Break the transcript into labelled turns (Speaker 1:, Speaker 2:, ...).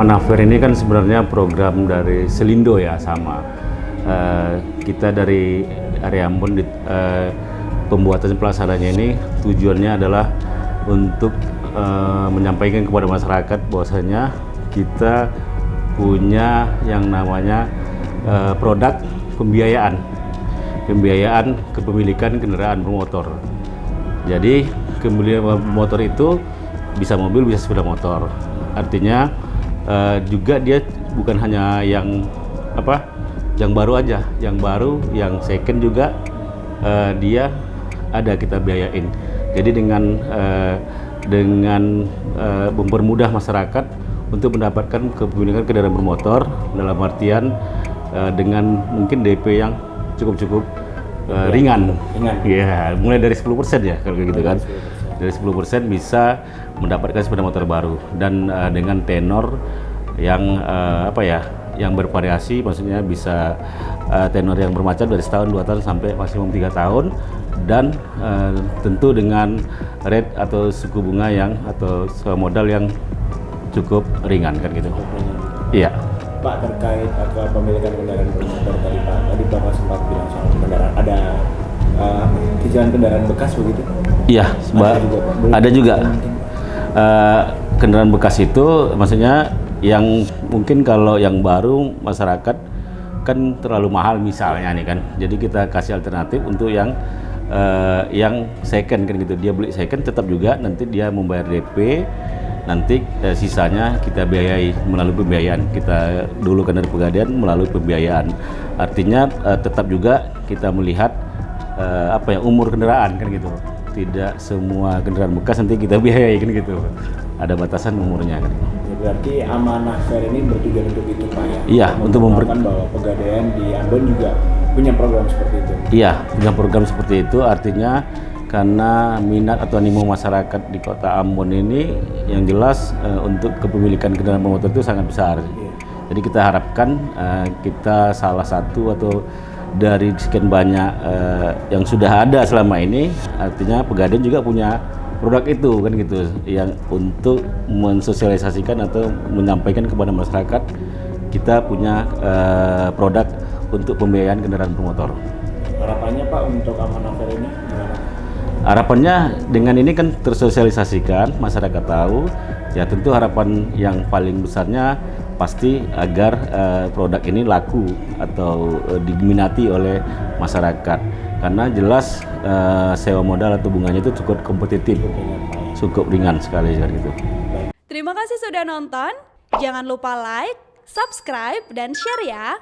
Speaker 1: Amanah Fair ini kan sebenarnya program dari Selindo ya, sama kita dari area Ambon. Pembuatan pelaksananya ini tujuannya adalah untuk menyampaikan kepada masyarakat bahwasanya kita punya yang namanya produk pembiayaan kepemilikan kendaraan bermotor. Jadi kepemilikan motor itu bisa mobil, bisa sepeda motor. Artinya juga dia bukan hanya yang baru aja, yang baru, yang second juga dia ada kita biayain. Jadi dengan mempermudah masyarakat untuk mendapatkan kepemilikan kendaraan bermotor, dalam artian dengan mungkin DP yang cukup ringan. Ya, mulai dari 10% ya kalau gitu kan. Dari 10% bisa mendapatkan sepeda motor baru, dan dengan tenor yang yang bervariasi, maksudnya bisa tenor yang bermacam dari setahun, 2 tahun sampai maksimum 3 tahun, dan tentu dengan rate atau suku bunga atau modal yang cukup ringan kan gitu. Iya.
Speaker 2: Pak, terkait pemilikan kendaraan bermotor tadi Bapak sempat bilang soal kendaraan, ada cicilan kendaraan bekas begitu?
Speaker 1: Iya, ada juga. Kendaraan bekas itu maksudnya yang mungkin kalau yang baru masyarakat kan terlalu mahal misalnya nih kan. Jadi kita kasih alternatif untuk yang second kan gitu. Dia beli second tetap juga nanti dia membayar DP, nanti sisanya kita biayai melalui pembiayaan. Kita dulu kan dari Pegadaian melalui pembiayaan. Artinya tetap juga kita melihat umur kendaraan kan gitu. Tidak semua kendaraan bekas nanti kita biayai kan gitu. Ada batasan umurnya kan.
Speaker 2: Berarti Amanah Fair ini bertujuan untuk itu Pak ya?
Speaker 1: Iya, untuk
Speaker 2: memperkenalkan bahwa Pegadaian di Ambon juga punya program seperti itu.
Speaker 1: Iya, punya program seperti itu. Artinya karena minat atau animo masyarakat di kota Ambon ini yang jelas untuk kepemilikan kendaraan bermotor itu sangat besar. Iya. Jadi kita harapkan kita salah satu atau dari sekian banyak yang sudah ada selama ini, artinya Pegadaian juga punya produk itu kan gitu, yang untuk mensosialisasikan atau menyampaikan kepada masyarakat kita punya produk untuk pembiayaan kendaraan bermotor.
Speaker 2: Harapannya Pak untuk Amanah Fair ini gimana?
Speaker 1: Harapannya dengan ini kan tersosialisasikan, masyarakat tahu, ya tentu harapan yang paling besarnya pasti agar produk ini laku atau diminati oleh masyarakat, karena jelas sewa modal atau bunganya itu cukup kompetitif, cukup ringan sekali gitu.
Speaker 3: Terima kasih sudah nonton, jangan lupa like, subscribe, dan share ya.